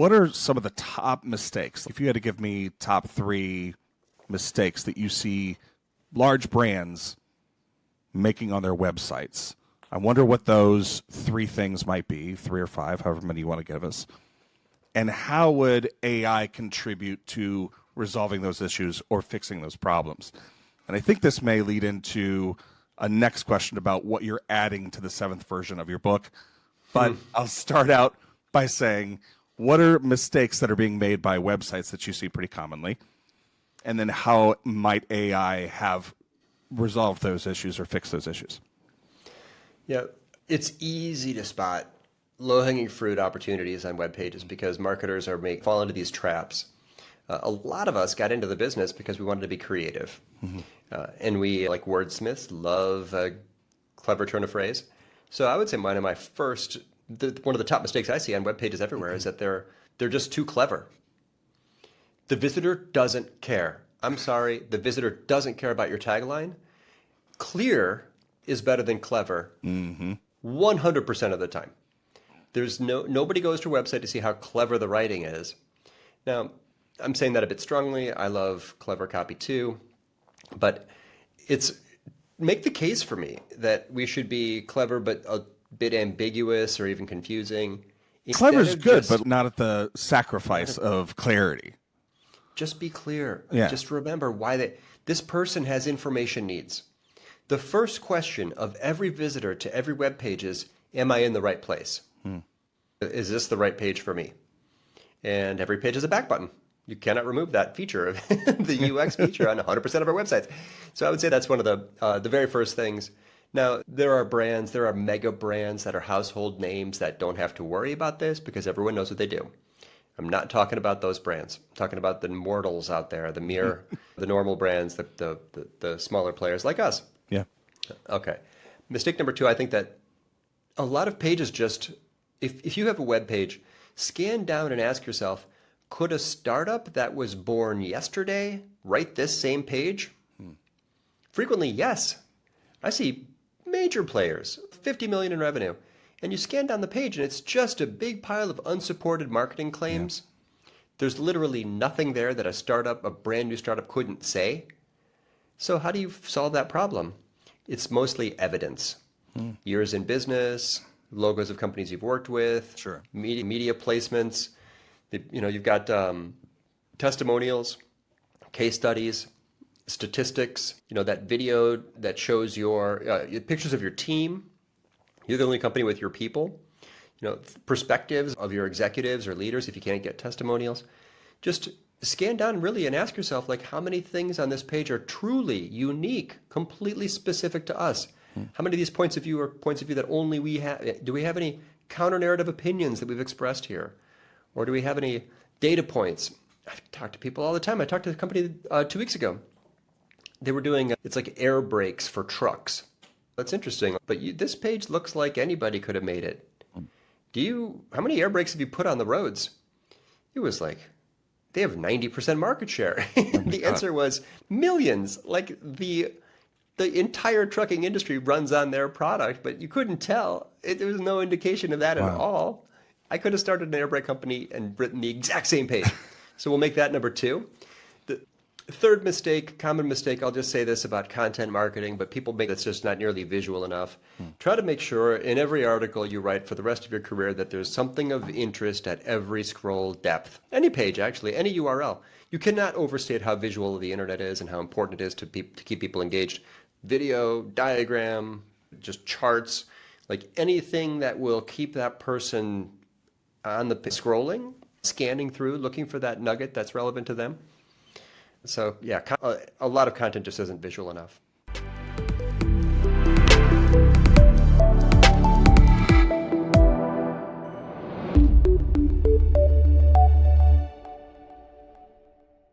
what are some of the top mistakes? If you had to give me top 3 mistakes that you see large brands making on their websites, I wonder what those 3 things might be, 3 or 5, however many you want to give us. And how would AI contribute to resolving those issues or fixing those problems? And I think this may lead into a next question about what you're adding to the 7th version of your book. But I'll start out by saying, what are mistakes that are being made by websites that you see pretty commonly? And then how might AI have resolved those issues or fixed those issues? Yeah, it's easy to spot low-hanging fruit opportunities on web pages because marketers fall into these traps. A lot of us got into the business because we wanted to be creative. And we, like wordsmiths, love a clever turn of phrase. So I would say one of the top mistakes I see on web pages everywhere is that they're just too clever. The visitor doesn't care. I'm sorry, the visitor doesn't care about your tagline. Clear is better than clever 100% of the time. Nobody goes to a website to see how clever the writing is. Now, I'm saying that a bit strongly. I love clever copy too, but make the case for me that we should be clever but a bit ambiguous or even confusing. Clever is good, but not at the sacrifice of clarity. Just be clear. Yeah. Just remember why this person has information needs. The first question of every visitor to every web page is, am I in the right place? Is this the right page for me? And every page has a back button. You cannot remove that feature of the UX feature on 100% of our websites. So I would say that's one of the very first things. Now, there are mega brands that are household names that don't have to worry about this because everyone knows what they do. I'm not talking about those brands. I'm talking about the mortals out there, the normal brands, the smaller players like us. Yeah. Okay. Mistake number 2, I think that a lot of pages just, if you have a web page, scan down and ask yourself, could a startup that was born yesterday write this same page? Frequently, yes. I see major players, 50 million in revenue, and you scan down the page and it's just a big pile of unsupported marketing claims. Yeah. There's literally nothing there that a brand new startup couldn't say. So how do you solve that problem? It's mostly evidence. Years in business, logos of companies you've worked with, sure, media placements. You've got testimonials, case studies, statistics. That video that shows your pictures of your team. You're the only company with your people. Perspectives of your executives or leaders if you can't get testimonials. Just scan down really and ask yourself, how many things on this page are truly unique, completely specific to us? How many of these points of view are points of view that only we have? Do we have any counter-narrative opinions that we've expressed here? Or do we have any data points? I talk to people all the time. I talked to a company 2 weeks ago. They were doing, it's like air brakes for trucks. That's interesting. But this page looks like anybody could have made it. How many air brakes have you put on the roads? It was like, they have 90% market share. The answer was millions. The entire trucking industry runs on their product, but you couldn't tell. There was no indication of that at all. I could have started an air brake company and written the exact same page. So we'll make that number 2. The third mistake, common mistake, I'll just say this about content marketing, but people make that's just not nearly visual enough. Try to make sure in every article you write for the rest of your career that there's something of interest at every scroll depth. Any page, actually, any URL. You cannot overstate how visual the internet is and how important it is to keep people engaged. Video, diagram, just charts, anything that will keep that person on the scrolling, scanning through, looking for that nugget that's relevant to them. So yeah, a lot of content just isn't visual enough.